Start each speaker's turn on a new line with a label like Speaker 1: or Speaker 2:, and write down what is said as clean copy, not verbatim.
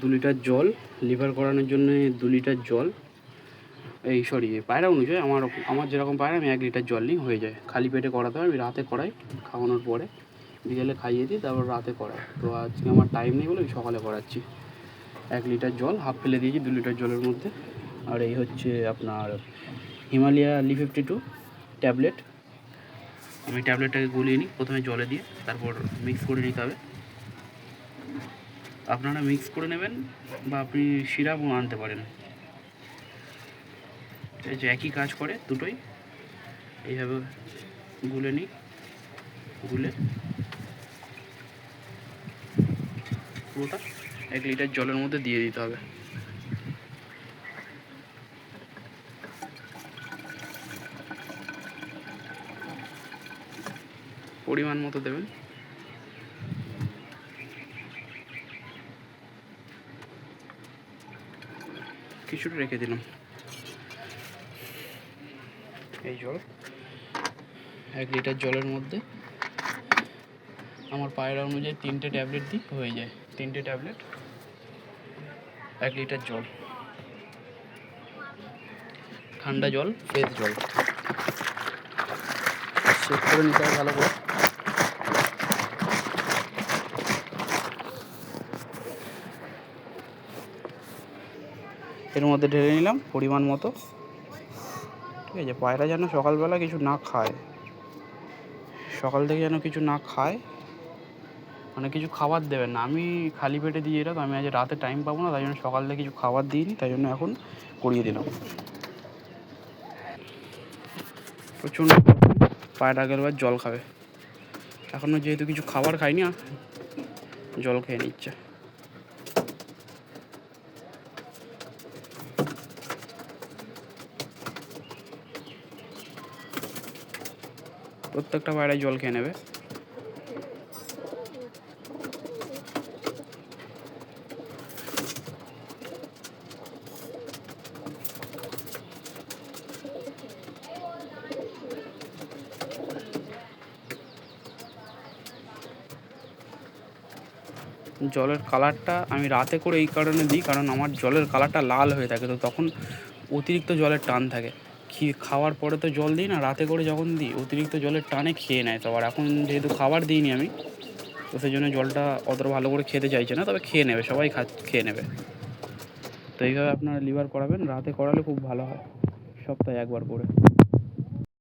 Speaker 1: 2 litre জল, liver করানোর জন্য 2 লিটার জল, এই সরি পায়রা অনুযায়ী আমার যেরকম পায়রা আমি 1 লিটার জল নিই, হয়ে যায়। খালি পেটে করাতে হয়, আমি রাতে করাই, খাওয়ানোর পরে বিকেলে খাইয়ে দিই, তারপর রাতে করাই। তো আজকে আমার টাইম নেই বলে আমি সকালে করাচ্ছি। 1 লিটার জল হাফ ফেলে দিয়েছি 2 লিটার জলের মধ্যে। আর এই হচ্ছে আপনার হিমালয়া Li52 ট্যাবলেট। আমি ট্যাবলেটটাকে গলিয়ে নিই প্রথমে জলে দিয়ে, তারপর মিক্স করে নিতে হবে। আপনারা মিক্স করে নেবেন বা আপনি সিরাপও আনতে পারেন, এই যে একই কাজ করে দুটোই। এইভাবে গুলে নিই, গুলে পুরোটা 1 লিটার জলের মধ্যে দিয়ে দিতে হবে। পরিমাণ মতো দেবেন। কিছুটা রেখে দিলাম। এই জল 1 লিটার জলের মধ্যে আমার পায়রা অনুযায়ী 3টে ট্যাবলেট দিই, হয়ে যায়। 3টে ট্যাবলেট 1 লিটার জল, ঠান্ডা জল, ফ্রেশ জল চেক করে নিতে হবে ভালো করে। এর মধ্যে ঢেলে নিলাম পরিমাণ মতো। ঠিক আছে, পায়রা যেন সকালবেলা কিছু না খায়, সকাল থেকে যেন কিছু না খায়, মানে কিছু খাবার দেবেন না। আমি খালি পেটে দিয়ে রাখ, আমি আজ রাতে টাইম পাবো না, তাই জন্য সকাল থেকে কিছু খাবার দিইনি, তাই জন্য এখন করিয়ে দিলাম। প্রচণ্ড পায়রা আগের বার জল খাবে, এখনও যেহেতু কিছু খাবার খাইনি, জল খেয়ে নিচ্ছে। প্রত্যেকটা পায়রায় জল খেয়ে নেবে। জলের কালারটা আমি রাতে করে এই কারণে দিই, কারণ আমার জলের কালারটা লাল হয়ে থাকে, তো তখন অতিরিক্ত জলের টান থাকে। খাওয়ার পরে তো জল দিই না, রাতে করে যখন দিই অতিরিক্ত জলের টানে খেয়ে নেয়। তো আর এখন যেহেতু খাবার দিইনি আমি, তো সেই জন্য জলটা অতটা ভালো করে খেতে চাইছে না, তবে খেয়ে নেবে, সবাই খেয়ে নেবে। তো এইভাবে আপনারা লিভার করাবেন, রাতে করালে খুব ভালো হয়, সপ্তাহে একবার করে।